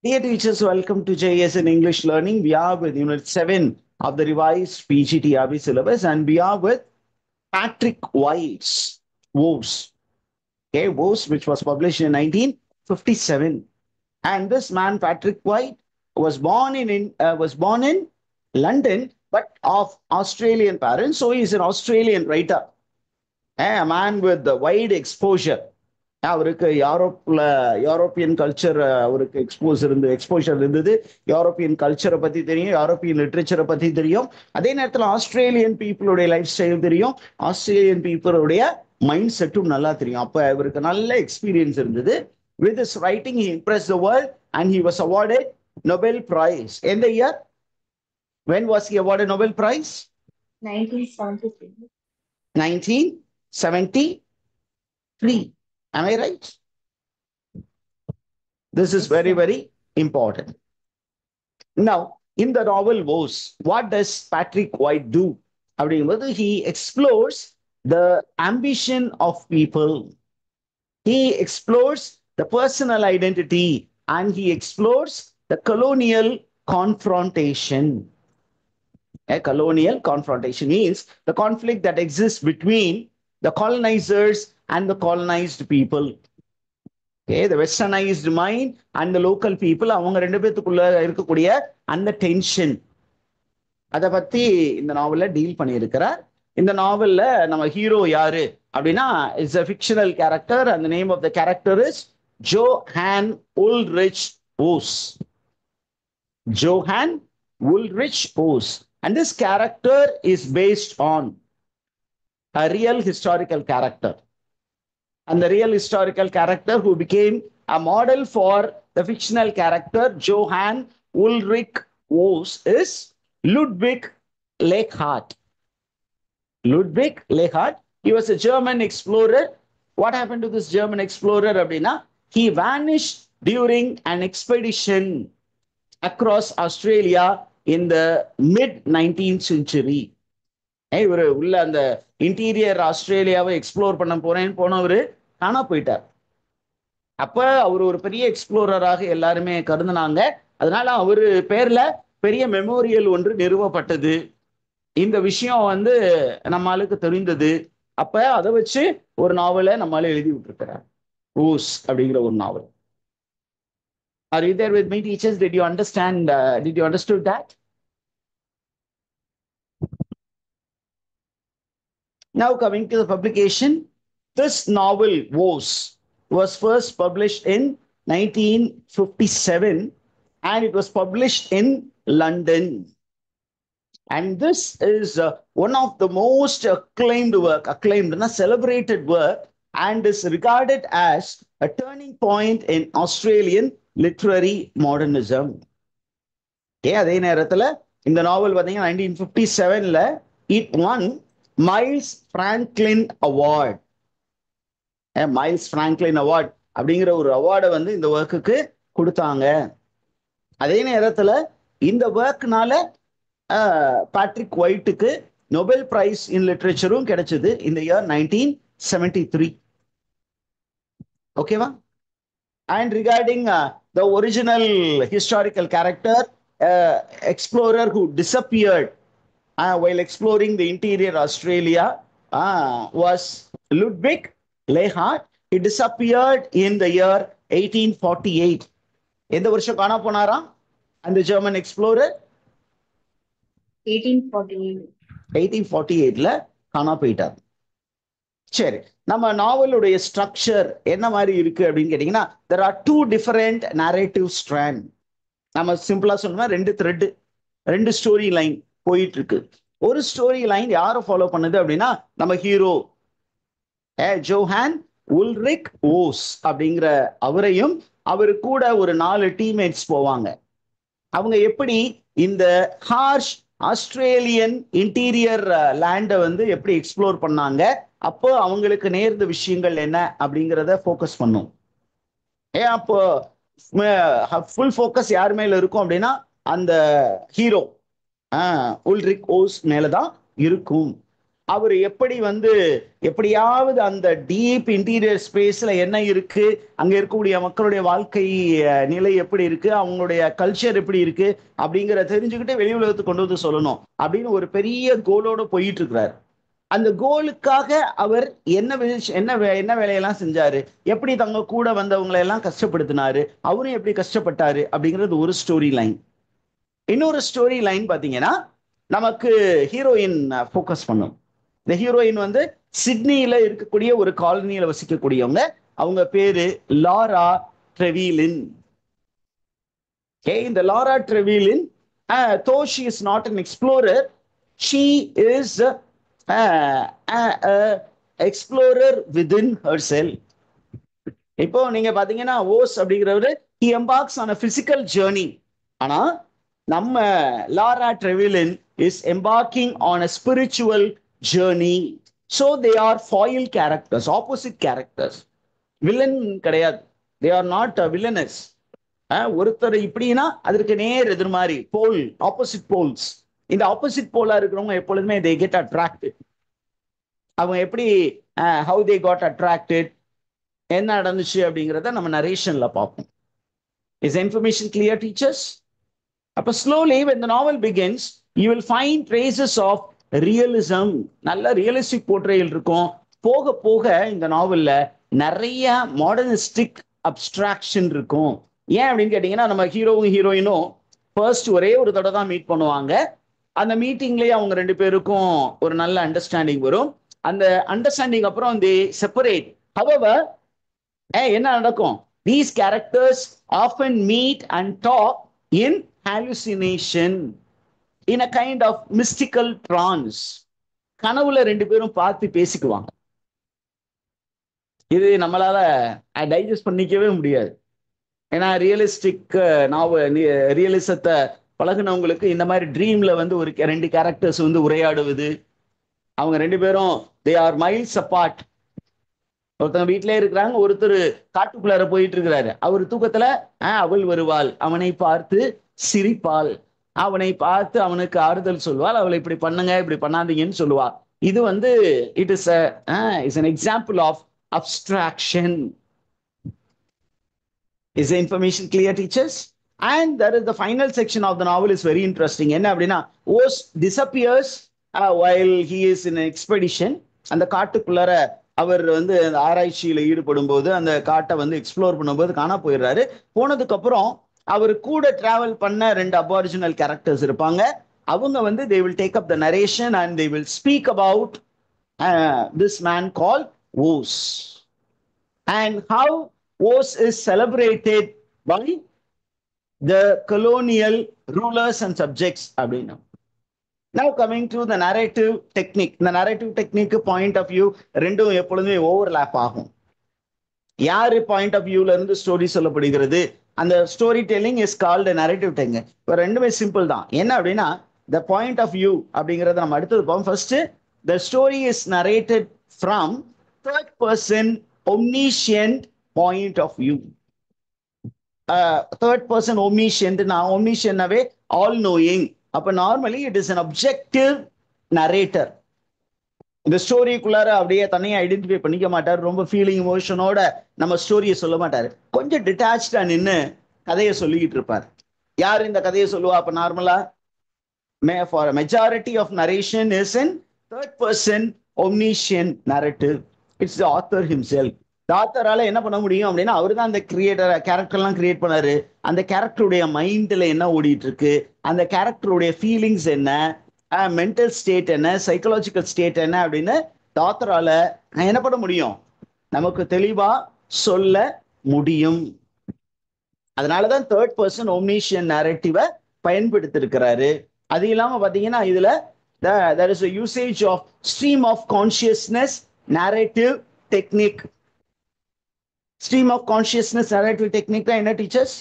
Dear teachers, welcome to JS in English Learning. We are with Unit 7 of the revised PGTRB syllabus, and we are with Patrick White's Woes. Okay, Woes, which was published in 1957. And this man, Patrick White, was born in London, but of Australian parents. So he's an Australian writer, a man with the wide exposure. அவருக்கு European culture அவருக்கு exposure இருந்தது. European கல்ச்சரை பத்தி தெரியும், European லிட்ரேச்சரை பத்தி தெரியும். அதே நேரத்தில் ஆஸ்திரேலியன் பீப்புளுடைய லைஃப் ஸ்டைல் தெரியும், ஆஸ்திரேலியன் பீப்புளுடைய மைண்ட் செட்டும் நல்லா தெரியும். அப்ப இவருக்கு நல்ல எக்ஸ்பீரியன்ஸ் இருந்தது. With his writing, he impressed the world and he was awarded Nobel Prize. In the year? When was he awarded Nobel Prize? 1973. 1973. Am I right? This is very, very important. Now, in the novel Woes, what does Patrick White do? He explores the ambition of people. He explores the personal identity and he explores the colonial confrontation. A colonial confrontation means the conflict that exists between the colonizers and the colonized people. Okay, the westernized mind and the local people, அவங்க ரெண்டு பேத்துக்குள்ள இருக்கக்கூடிய அந்த tension அதை பத்தி இந்த நாவல்ல deal பண்ணியிருக்கிறார். இந்த நாவல்ல நம்ம ஹீரோ யாரு அப்படின்னா, it's a fictional character and the name of the character is Johann Ulrich Voss. Johann Ulrich Voss. And this character is based on a real historical character. And the real historical character who became a model for the fictional character Johann Ulrich Voss is Ludwig Leichhardt. Ludwig Leichhardt, he was a German explorer. What happened to this German explorer? He vanished during an expedition across Australia in the mid-19th century. இவர் உள்ள அந்த interior ஆஸ்திரேலியாவை explore பண்ண போனவர் காணா போயிட்டார். அப்ப அவர் ஒரு பெரிய எக்ஸ்ப்ளோரராக எல்லாருமே கருதுனாங்க. அதனால அவரு பேர்ல பெரிய மெமோரியல் ஒன்று நிறுவப்பட்டது. இந்த விஷயம் நம்மளுக்கு தெரிந்தது. அப்ப அதை வச்சு ஒரு நாவலை நம்மளால எழுதி விட்டுருக்கிறார், ஓஸ் அப்படிங்கிற ஒரு நாவல். Are you there with me, teachers? Did you understand? Did you understood that? Now coming to the publication, this novel was first published in 1957 and it was published in London. And this is one of the most acclaimed, celebrated work, and is regarded as a turning point in Australian literary modernism. அதே நேரத்தில் இந்த நாவல் பார்த்தீங்கன்னா 1957ல it won Miles Franklin Award. Miles Franklin award அப்படிங்கிற ஒரு அவார்டை இந்த ஒர்க்குக்கு கொடுத்தாங்க. அதே நேரத்தில் இந்த ஒர்க்னால பேட்ரிக் ஒயிட்டுக்கு நோபல் பிரைஸ் இன் லிட்ரேச்சரும் கிடைச்சது இந்த இயர் 1973. ஓகேவா? And regarding the original historical character, explorer who disappeared while exploring the interior Australia was Ludwig Leichhardt. He disappeared in the year 1848. எந்த வருஷம் காணா போனாரா அந்த ஜெர்மன் எக்ஸ்ப்ளோரர்? 1848ல காணா போயிட்டார். சரி, நம்ம நாவலுடைய ஸ்ட்ரக்சர் என்ன மாதிரி இருக்கு அப்படின்னு கேட்டீங்கன்னா, there are two different narrative strand. நம்ம சிம்பிளா சொல்லணும்னா ரெண்டு ஸ்டோரி லைன் போயிட்டு இருக்கு. ஒரு ஸ்டோரி லைன் யாரை ஃபாலோ பண்ணுது அப்படின்னா, நம்ம ஹீரோ ஜோஹான் உல்ரிக் ஓஸ் அப்படிங்கிற அவரையும் அவரு கூட ஒரு 4 டீம்மேட்ஸ் போவாங்க. அவங்க எப்படி இந்த ஹார்ஷ் ஆஸ்திரேலியன் இன்டீரியர் லேண்டை எப்படி எக்ஸ்ப்ளோர் பண்ணாங்க, அப்போ அவங்களுக்கு நேர்ந்த விஷயங்கள் என்ன அப்படிங்கிறத ஃபோக்கஸ் பண்ணும். அப்போ ஃபுல் ஃபோக்கஸ் யார் மேல இருக்கும் அப்படின்னா, அந்த ஹீரோ உல்ரிக் ஓஸ் மேலதான் இருக்கும். அவர் எப்படி வந்து எப்படியாவது அந்த டீப் இன்டீரியர் ஸ்பேஸ்ல என்ன இருக்கு, அங்க இருக்கக்கூடிய மக்களுடைய வாழ்க்கை நிலை எப்படி இருக்கு, அவங்களுடைய கல்ச்சர் எப்படி இருக்கு அப்படிங்கிற தெரிஞ்சுக்கிட்டு வெளி உலகத்துக்கு கொண்டு வந்து சொல்லணும் அப்படின்னு ஒரு பெரிய கோலோட போயிட்டு இருக்கிறார். அந்த கோலுக்காக அவர் என்ன வேலையெல்லாம் செஞ்சாரு, எப்படி தங்க கூட வந்தவங்களை எல்லாம் கஷ்டப்படுத்தினாரு, அவரும் எப்படி கஷ்டப்பட்டாரு அப்படிங்கிறது ஒரு ஸ்டோரி லைன். இன்னொரு ஸ்டோரி லைன் பாத்தீங்கன்னா நமக்கு ஹீரோயின் ஃபோக்கஸ் பண்ணும். இந்த ஹீரோயின் வந்து சிட்னியில இருக்கக்கூடிய ஒரு காலனியில வசிக்கக்கூடியவங்க. அவங்க பேரு லாரா ட்ரெவிலின். இந்த Laura ட்ரெவிலின், though she is not an explorer, she is explorer within herself. இப்போ நீங்க பாத்தீங்கன்னா ஓஸ் அப்படிங்கிறவரு he embarks on a physical journey. ஆனா நம்ம Laura Trevelyan is embarking on a spiritual journey. So they are foil characters, opposite characters. Villain கிடையாது. They are not villainous. ஒருத்தர் இப்படின்னா அதற்கு நேர் எதிர் மாதிரி போல், ஆப்போசிட் போல்ஸ். இந்த ஆப்போசிட் போலா இருக்கிறவங்க எப்பொழுதுமே they get attracted. அவங்க எப்படி how they got attracted, என்ன நடந்துச்சு அப்படிங்கிறத நம்ம நரேஷன்ல பார்ப்போம். Is the information clear, teachers? அப்ப slowly when the novel begins you will find traces of realism. நல்ல ரியலிஸ்டிக் போர்ட்ரேயல் இருக்கும். போக போக இந்த நாவல்ல நிறைய மாடர்னிஸ்டிக் அப்ஸ்ட்ராக்ஷன் இருக்கும். ஏன் அப்படின்னு கேட்டீங்கன்னா நம்ம ஹீரோவும் ஹீரோயினும் ஃபர்ஸ்ட் ஒரே ஒரு தடவை தான் மீட் பண்ணுவாங்க. அந்த மீட்டிங்லயே அவங்க ரெண்டு பேருக்கும் ஒரு நல்ல அண்டர்ஸ்டாண்டிங் வரும். அந்த அண்டர்ஸ்டாண்டிங் அப்புறம் they separate. However, என்ன நடக்கும்? These characters often meet and talk in hallucination, in a kind of mystical trance. கனவுல ரெண்டு பேரும் பார்த்து பேசிக்குவாங்க. இது நம்மளால டைஜஸ்ட் பண்ணிக்கவே முடியாது. ஏன்னா ரியலிஸ்டிக் ரியலிசத்தை பழகுனவங்களுக்கு இந்த மாதிரி ட்ரீம்ல வந்து ஒரு ரெண்டு கேரக்டர்ஸ் வந்து உரையாடுவது, அவங்க ரெண்டு பேரும் தே ஆர் மைல்ஸ் அப்பார்ட். ஒருத்தங்க வீட்டிலே இருக்கிறாங்க, ஒருத்தர் காட்டுக்குள்ளார போயிட்டு இருக்கிறாரு. அவர் தூக்கத்துல அவள் வருவாள், அவனை பார்த்து சிரிப்பாள், அவனை பார்த்து அவனுக்கு ஆறுதல் சொல்வாள், அவளை இப்படி பண்ணுங்க இப்படி பண்ணாதீங்கன்னு சொல்லுவா. இது வந்து it is an example of abstraction. Is the information clear, teachers? And there is the final section of the novel is very interesting. என்ன அப்படின்னா Oz disappears while he is in an expedition. அந்த காட்டுக்குள்ளார அவர் வந்து அந்த ஆராய்ச்சியில ஈடுபடும் போது அந்த காட்டை வந்து எக்ஸ்ப்ளோர் பண்ணும்போது காணா போயிடுறாரு. போனதுக்கு அப்புறம் அவர் கூட டிராவல் பண்ண ரெண்டு அபாரிஜினல் கேரக்டர்ஸ் இருப்பாங்க. அவங்க வந்து they will take up the narration and they will speak about this man called Oz and how Oz is celebrated by the colonial rulers and subjects அப்படின்னா. Now coming to the narrative technique. The narrative technique point of view ரெண்டும் எப்பொழுதுமே overlap ஆகும். யாரு point of வியூல இருந்து story சொல்லப்படுகிறது, அந்த story telling is called narrative technique. இப்போ ரெண்டுமே சிம்பிள் தான். என்ன அப்படின்னா the point of view அப்படிங்கறத நம்ம அடுத்தது பார்ப்போம். First the story is narrated from third person omniscient point of view. Third person omniscient, நான் omniscientனாவே all knowing. அப்ப normally it is an objective narrator. இந்த ஸ்டோரிக்குள்ளார அப்படியே தனியாக ஐடென்டிஃபை பண்ணிக்க மாட்டார். ரொம்ப ஃபீலிங் எமோஷனோட நம்ம ஸ்டோரியை சொல்ல மாட்டார். கொஞ்சம் டிட்டாச்சா நின்று கதையை சொல்லிக்கிட்டு இருப்பார். யார் இந்த கதையை சொல்லுவா? அப்ப நார்மலா for majority of narration is in third person omniscient narrative. It's the author himself. ஆத்தரால என்ன பண்ண முடியும் அப்படின்னா அவர் தான் அந்த கேரக்டர்லாம் கிரியேட் பண்ணாரு. அந்த கேரக்டருடைய மைண்ட்ல என்ன ஓடிட்டு இருக்கு, அந்த கேரக்டருடைய ஃபீலிங்ஸ் என்ன, மென்டல் ஸ்டேட் என்ன, சைக்கலாஜிக்கல் ஸ்டேட் என்ன அப்படின்னு ஆத்தரால என்ன பண்ண முடியும், நமக்கு தெளிவா சொல்ல முடியும். அதனாலதான் தேர்ட் பர்சன் omniscient narrative பயன்படுத்திருக்கிறாரு. அது இல்லாம பாத்தீங்கன்னா இதுல there is a usage of stream of consciousness narrative technique. Stream of consciousness narrative technique என்ன teachers?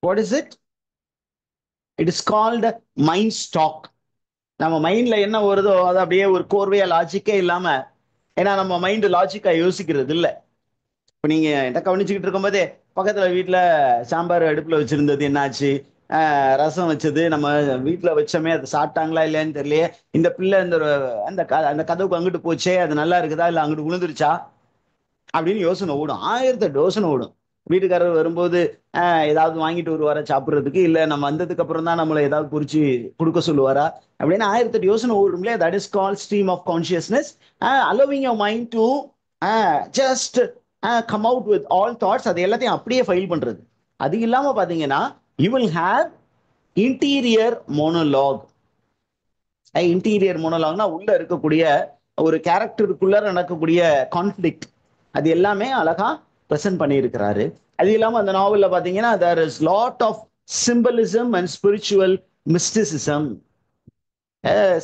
What is it? It is called mind stock. நம்ம மைண்ட்ல என்ன வருதோ அது அப்படியே ஒரு கோர்வையா லாஜிக்கே இல்லாம ஏன்னா நம்ம மைண்ட் லாஜிக்கா யோசிக்கிறது இல்லை. இப்போ நீங்க என்கிட்ட கவனிச்சுக்கிட்டு இருக்கும்போதே பக்கத்துல வீட்டுல சாம்பார் அடுப்புல வச்சிருந்தது என்னாச்சு, ரசம் வச்சது நம்ம வீட்டுல வச்சோமே அது சாப்பிட்டாங்களா இல்லையான்னு தெரியலையே, இந்த பிள்ளை இந்த அந்த கதவுக்கு அங்கிட்டு போச்சே அது நல்லா இருக்குதா இல்ல அங்கிட்டு விழுந்துருச்சா அப்படின்னு யோசனை ஓடும். 1008 யோசனை ஓடும். வீட்டுக்காரர் வரும்போது ஏதாவது வாங்கிட்டு வருவாரா சாப்பிட்றதுக்கு, இல்ல நம்ம வந்ததுக்கு அப்புறம் தான் நம்மளை ஏதாவது குறிச்சு கொடுக்க சொல்லுவாரா அப்படின்னு 1008 யோசனை ஓடும் இல்லையா. That is call stream of consciousness. Allowing your mind to just come out with all thoughts. அது எல்லாத்தையும் அப்படியே ஃபைல் பண்றது. அது இல்லாம பாத்தீங்கன்னா you will have interior monologue. Interior மோனோலாக்னா உள்ள இருக்கக்கூடிய ஒரு கேரக்டருக்குள்ள நடக்கக்கூடிய கான்ஃபிளிக்ட், அது எல்லாமே அழகா ப்ரெசென்ட் பண்ணியிருக்கிறாரு. அது இல்லாம அந்த நாவல்ல பாத்தீங்கன்னா there is lot of symbolism and spiritual mysticism.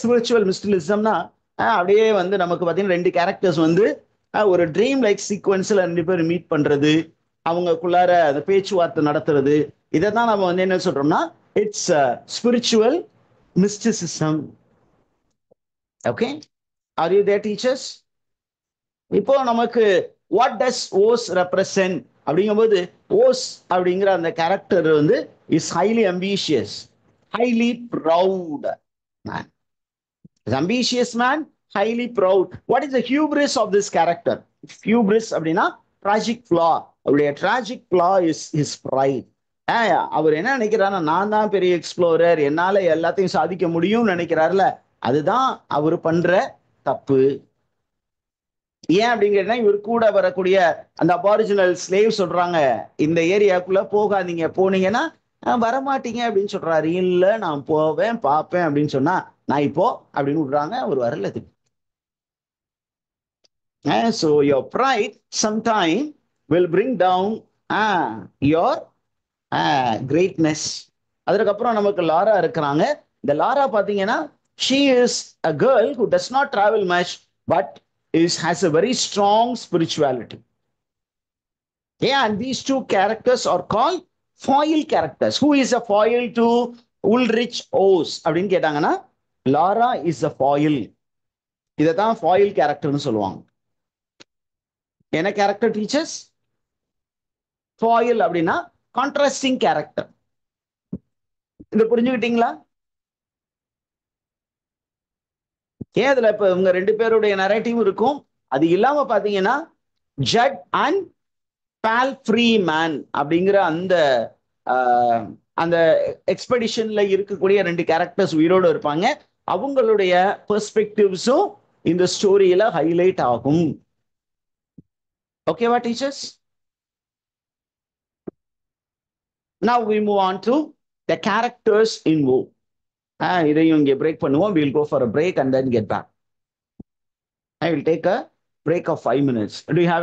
Spiritual மிஸ்டிலிசம்னா அப்படியே வந்து நமக்கு பாத்தீங்கன்னா 2 கேரக்டர்ஸ் வந்து ஒரு ட்ரீம் லைக் சீக்வன்ஸ்ல 2 பேர் மீட் பண்றது, அவங்களுக்குள்ளார அந்த பேச்சுவார்த்தை நடத்துறது, இதை தான் நம்ம வந்து என்ன சொல்றோம்னா it's spiritual mysticism. Okay, are you there teachers? இப்போ நமக்கு வாட் டஸ் ஓஸ் ரெப்ரசன்ட் அப்படிங்கும்போது, ஓஸ் அப்படிங்கிற அந்த கேரக்டர் வந்து is highly ambitious, highly proud man. Ambitious man, highly proud. What is the hubris of this character? Hubris அப்படின்னா tragic flaw. அவருடைய tragic flaw is his pride. அவர் என்ன நினைக்கிறாருன்னா, நான் தான் பெரிய எக்ஸ்ப்ளோரர், என்னால எல்லாத்தையும் சாதிக்க முடியும்னு நினைக்கிறாருல, அதுதான் அவர் பண்ற தப்பு. ஏன் அப்படிங்கிறதுனா, இவர் கூட வரக்கூடிய அந்த அபாரிஜினல் ஸ்லேவ் சொல்றாங்க, இந்த ஏரியாக்குள்ள போகாதீங்க, போனீங்கன்னா வரமாட்டீங்க அப்படின்னு சொல்றாரு. இல்ல நான் போவேன் பார்ப்பேன் அப்படின்னு சொன்னா, நான் இப்போ அப்படின்னு விடுறாங்க, அவர் வரல. So your pride sometime will bring down your greatness. அதுக்கப்புறம் நமக்கு லாரா இருக்கிறாங்க. இந்த லாரா பாத்தீங்கன்னா, she is a girl who does not travel much but has a very strong spirituality. Yeah, and these two characters are called foil characters. Who is a foil to Ulrich Oz அப்படின்னு கேட்டாங்கன்னா, Laura is a foil. இதைதான் foil கேரக்டர்னு சொல்லுவாங்க. என்ன character teachers? foil அப்படின்னா contrasting character. இதை புரிஞ்சுக்கிட்டீங்களா? ஏன் இதுல இப்ப இவங்க 2 பேருடைய நரேட்டிவ் இருக்கும். அது இல்லாம பாத்தீங்கன்னா ஜட் அண்ட் பால்ஃப்ரீமேன் அப்படிங்கிற அந்த அந்த எக்ஸ்பெடிஷன்ல இருக்கக்கூடிய 2 கேரக்டர்ஸ் உயிரோடு இருப்பாங்க. அவங்களுடைய பெர்ஸ்பெக்டிவ்ஸும் இந்த ஸ்டோரியில ஹைலைட் ஆகும். ஓகேவா teachers? Now we move on to the characters in Wo. இதையும் இங்கே பிரேக் பண்ணுவோம். We'll go for a break and then get back. I will take a break of 5 minutes. Do you have any